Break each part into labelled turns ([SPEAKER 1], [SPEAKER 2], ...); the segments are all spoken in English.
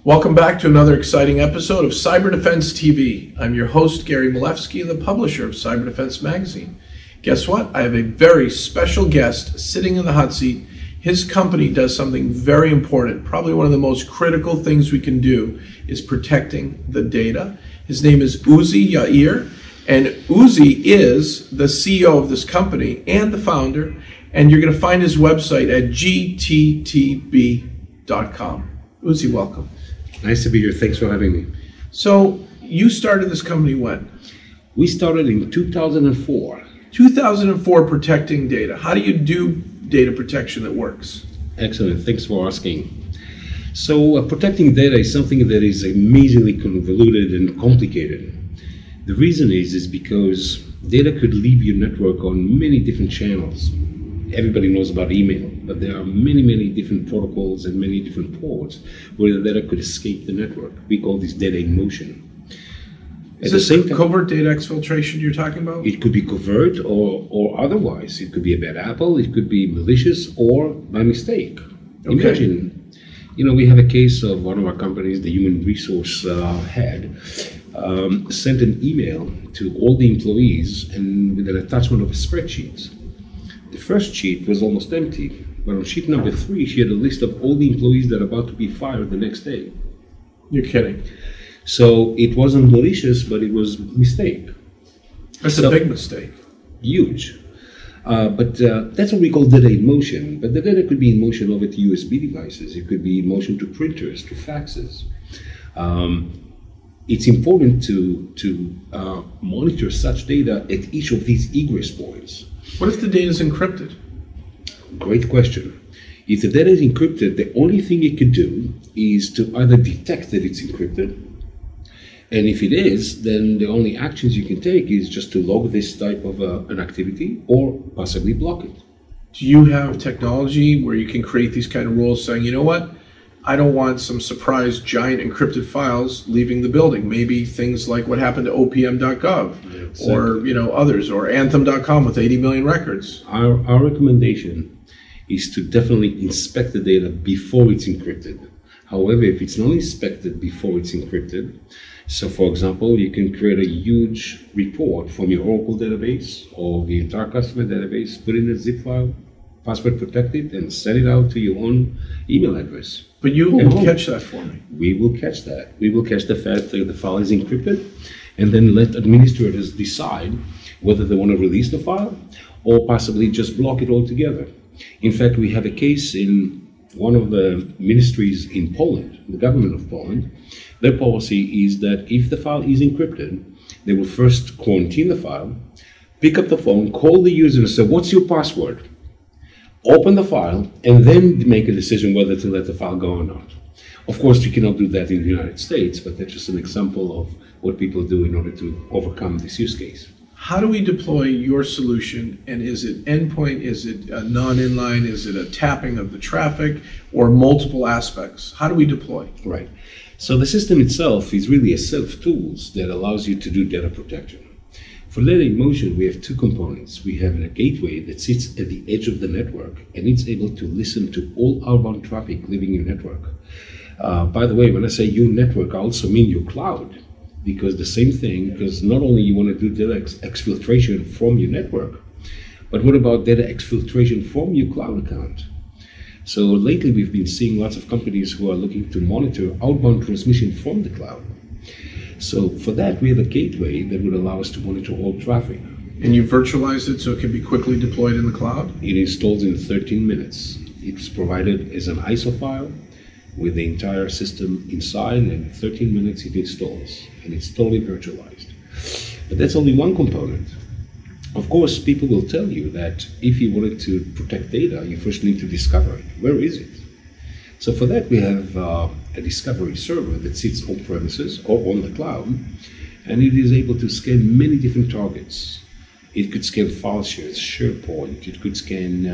[SPEAKER 1] Welcome back to another exciting episode of Cyber Defense TV. I'm your host, Gary Malewski, the publisher of Cyber Defense Magazine. Guess what? I have a very special guest sitting in the hot seat. His company does something very important. Probably one of the most critical things we can do is protecting the data. His name is Uzi Yair, and Uzi is the CEO of this company and the founder, and you're going to find his website at gttb.com. Uzi, welcome.
[SPEAKER 2] Nice to be here. Thanks for having me.
[SPEAKER 1] So you started this company when?
[SPEAKER 2] We started in 2004.
[SPEAKER 1] 2004, protecting data. How do you do data protection that works?
[SPEAKER 2] Excellent. Thanks for asking. So protecting data is something that is amazingly convoluted and complicated. The reason is because data could leave your network on many different channels. Everybody knows about email, but there are many different protocols and many different ports where the data could escape the network. We call this data in motion.
[SPEAKER 1] Is this covert data exfiltration you're talking about?
[SPEAKER 2] It could be covert or otherwise. It could be a bad apple, it could be malicious or by mistake. Okay. Imagine, we have a case of one of our companies, the human resource head, sent an email to all the employees and with an attachment of a spreadsheet. The first sheet was almost empty, but on sheet number 3, she had a list of all the employees that are about to be fired the next day.
[SPEAKER 1] You're kidding.
[SPEAKER 2] So it wasn't malicious, but it was a mistake.
[SPEAKER 1] That's a big mistake.
[SPEAKER 2] Huge. But that's what we call data in motion. But the data could be in motion over to USB devices. It could be in motion to printers, to faxes. It's important to monitor such data at each of these egress points.
[SPEAKER 1] What if the data is encrypted?
[SPEAKER 2] Great question. If the data is encrypted, the only thing it could do is to either detect that it's encrypted, and if it is, then the only actions you can take is just to log this type of an activity or possibly block it.
[SPEAKER 1] Do you have technology where you can create these kind of rules saying, you know what, I don't want some surprise giant encrypted files leaving the building? Maybe things like what happened to opm.gov, exactly. Or others, or anthem.com with 80 million records.
[SPEAKER 2] Our recommendation is to definitely inspect the data before it's encrypted. However, if it's not inspected before it's encrypted, so for example, you can create a huge report from your Oracle database or the entire customer database, put it in a zip file, password protect it, and send it out to your own email address.
[SPEAKER 1] But you will catch that for me.
[SPEAKER 2] We will catch that. We will catch the fact that the file is encrypted, and then let administrators decide whether they want to release the file or possibly just block it altogether. In fact, we have a case in one of the ministries in Poland, the government of Poland. Their policy is that if the file is encrypted, they will first quarantine the file, pick up the phone, call the user and say, what's your password? Open the file, and then make a decision whether to let the file go or not. Of course, you cannot do that in the United States, but that's just an example of what people do in order to overcome this use case.
[SPEAKER 1] How do we deploy your solution? And is it endpoint? Is it a non-inline? Is it a tapping of the traffic, or multiple aspects? How do we deploy?
[SPEAKER 2] Right. So the system itself is really a set of tools that allows you to do data protection. For data in motion, we have two components. We have a gateway that sits at the edge of the network, and it's able to listen to all outbound traffic leaving your network. By the way, when I say your network, I also mean your cloud, because the same thing, because not only you want to do data exfiltration from your network, but what about data exfiltration from your cloud account? So lately we've been seeing lots of companies who are looking to monitor outbound transmission from the cloud. So for that, we have a gateway that would allow us to monitor all traffic.
[SPEAKER 1] And you virtualize it so it can be quickly deployed in the cloud?
[SPEAKER 2] It installs in 13 minutes. It's provided as an ISO file with the entire system inside, and in 13 minutes it installs, and it's totally virtualized. But that's only one component. Of course, people will tell you that if you wanted to protect data, you first need to discover it. Where is it? So for that, we have a discovery server that sits on premises or on the cloud, and it is able to scan many different targets. It could scan file shares, SharePoint, it could scan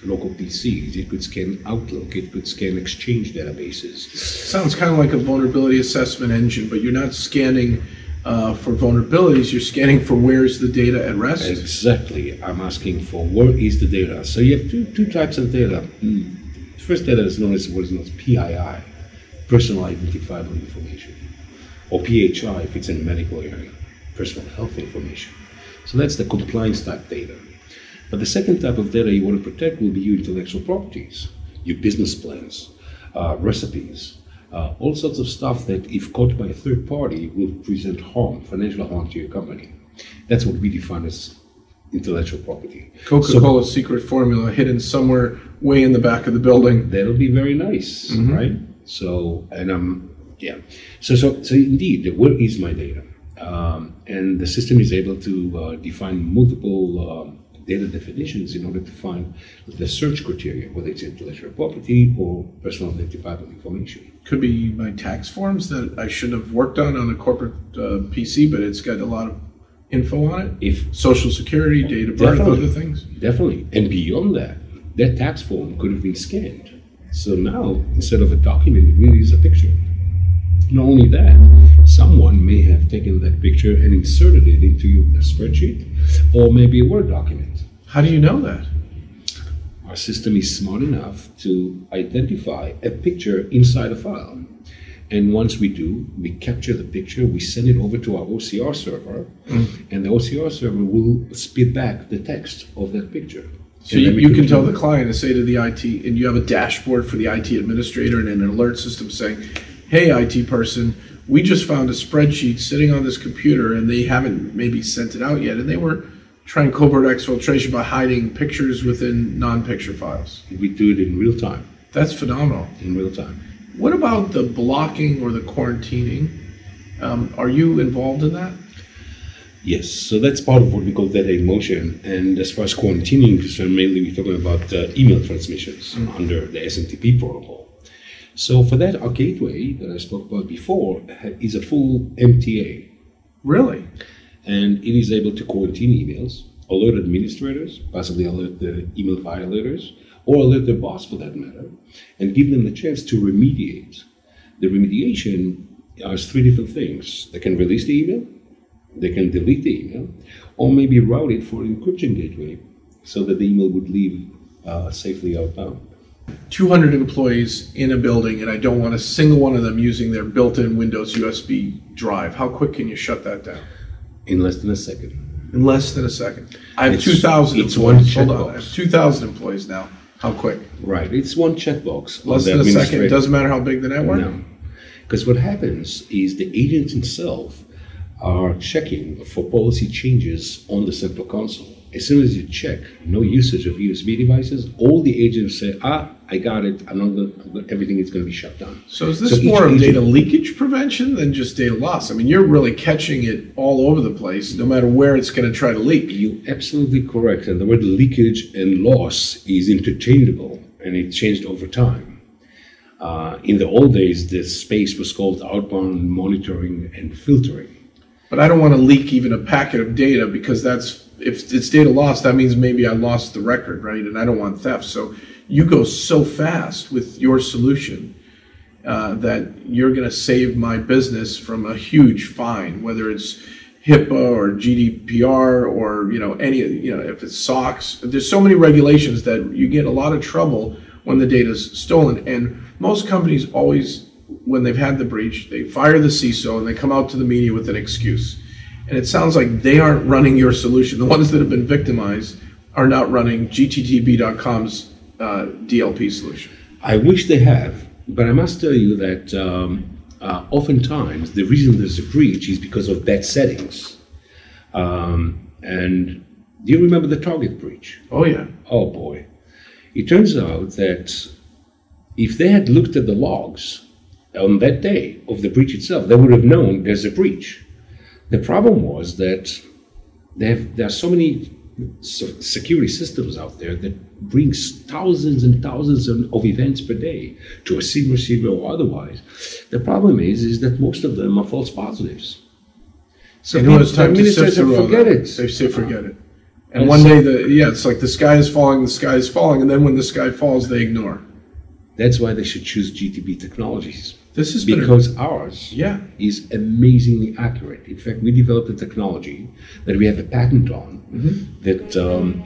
[SPEAKER 2] local PCs, it could scan Outlook, it could scan Exchange databases.
[SPEAKER 1] Sounds kind of like a vulnerability assessment engine, but you're not scanning for vulnerabilities, you're scanning for where's the data at rest?
[SPEAKER 2] Exactly. I'm asking for where is the data. So you have two types of data. First data is known as what is known as PII, personal identifiable information, or PHI if it's in the medical area, personal health information. So that's the compliance type data. But the second type of data you want to protect will be your intellectual properties, your business plans, recipes, all sorts of stuff that, if caught by a third party, will present harm, financial harm to your company. That's what we define as intellectual property.
[SPEAKER 1] Coca-Cola's secret formula hidden somewhere way in the back of the building.
[SPEAKER 2] That'll be very nice, right? So, and So indeed, where is my data? And the system is able to define multiple data definitions in order to find the search criteria, whether it's intellectual property or personal identifiable information.
[SPEAKER 1] Could be my tax forms that I should have worked on a corporate PC, but it's got a lot of info on it. If Social Security, date of birth, other things.
[SPEAKER 2] Definitely. And beyond that, that tax form could have been scanned. So now, instead of a document, it really is a picture. Not only that, someone may have taken that picture and inserted it into a spreadsheet or maybe a Word document.
[SPEAKER 1] How do you know that?
[SPEAKER 2] Our system is smart enough to identify a picture inside a file. And once we do, we capture the picture, we send it over to our OCR server, and the OCR server will spit back the text of that picture.
[SPEAKER 1] So you can tell the client and say to the IT, and you have a dashboard for the IT administrator and an alert system saying, hey, IT person, we just found a spreadsheet sitting on this computer and they haven't maybe sent it out yet, and they were trying covert exfiltration by hiding pictures within non-picture files.
[SPEAKER 2] We do it in real time.
[SPEAKER 1] That's phenomenal.
[SPEAKER 2] In real time.
[SPEAKER 1] What about the blocking or the quarantining? Are you involved in that?
[SPEAKER 2] Yes, so that's part of what we call data in motion. And as far as quarantining is concerned, mainly we're talking about email transmissions under the SMTP protocol. So for that, our gateway that I spoke about before is a full MTA.
[SPEAKER 1] Really?
[SPEAKER 2] And it is able to quarantine emails, alert administrators, possibly alert the email violators, or alert their boss for that matter, and give them the chance to remediate. The remediation has three different things. They can release the email, they can delete the email, or maybe route it for an encryption gateway so that the email would leave safely outbound. 200
[SPEAKER 1] employees in a building, and I don't want a single one of them using their built-in Windows USB drive. How quick can you shut that down?
[SPEAKER 2] In less than a second.
[SPEAKER 1] In less than a second. I have 2,000 employees. Hold on. I have 2,000 employees now. How quick?
[SPEAKER 2] Right. It's one checkbox.
[SPEAKER 1] Less than a second. It doesn't matter how big the network?
[SPEAKER 2] No. Because what happens is the agents themselves are checking for policy changes on the central console. As soon as you check no usage of USB devices, all the agents say, I got it, everything is going to be shut down.
[SPEAKER 1] So is this more of data leakage prevention than just data loss? I mean, you're really catching it all over the place, no matter where it's going to try to leak.
[SPEAKER 2] You're absolutely correct. And the word leakage and loss is interchangeable, and it changed over time. In the old days, this space was called outbound monitoring and filtering.
[SPEAKER 1] But I don't want to leak even a packet of data, because if it's data loss, that means maybe I lost the record, right? And I don't want theft. So you go so fast with your solution that you're going to save my business from a huge fine, whether it's HIPAA or GDPR or if it's SOX. There's so many regulations that you get a lot of trouble when the data is stolen. And most companies always, when they've had the breach, they fire the CISO and they come out to the media with an excuse. And it sounds like they aren't running your solution. The ones that have been victimized are not running GTB.com's DLP solution.
[SPEAKER 2] I wish they have, but I must tell you that oftentimes the reason there's a breach is because of bad settings. And do you remember the Target breach?
[SPEAKER 1] Oh, yeah.
[SPEAKER 2] Oh, boy. It turns out that if they had looked at the logs on that day of the breach itself, they would have known there's a breach. The problem was that there are so many security systems out there that brings thousands and thousands of events per day to a SIM receiver or otherwise. The problem is that most of them are false positives.
[SPEAKER 1] So administrators
[SPEAKER 2] forget it.
[SPEAKER 1] They say forget it. And one day, it's like the sky is falling, and then when the sky falls, they ignore.
[SPEAKER 2] That's why they should choose GTB technologies.
[SPEAKER 1] This has been
[SPEAKER 2] because ours
[SPEAKER 1] yeah.
[SPEAKER 2] is amazingly accurate. In fact, we developed a technology that we have a patent on that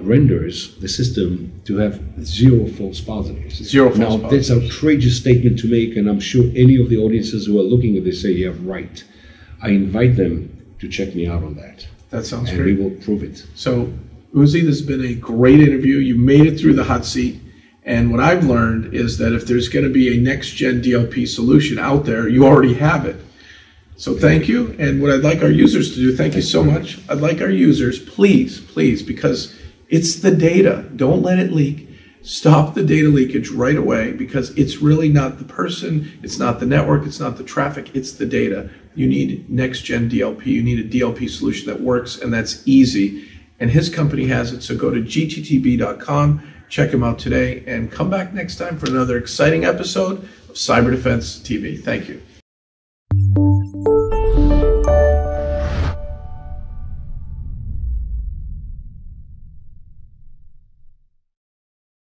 [SPEAKER 2] renders the system to have zero false positives.
[SPEAKER 1] Zero false
[SPEAKER 2] now,
[SPEAKER 1] positives.
[SPEAKER 2] that's an outrageous statement to make, and I'm sure any of the audiences who are looking at this say, yeah, right. I invite them to check me out on that.
[SPEAKER 1] That sounds
[SPEAKER 2] and
[SPEAKER 1] great.
[SPEAKER 2] And we will prove it.
[SPEAKER 1] So, Uzi, this has been a great interview. You made it through the hot seat. And what I've learned is that if there's going to be a next-gen DLP solution out there, you already have it. So thank you. And what I'd like our users to do, thank you so much. I'd like our users, please, because it's the data. Don't let it leak. Stop the data leakage right away, because it's really not the person, it's not the network, it's not the traffic, it's the data. You need next-gen DLP. You need a DLP solution that works and that's easy. And his company has it, so go to gttb.com. Check him out today and come back next time for another exciting episode of Cyber Defense TV. Thank you.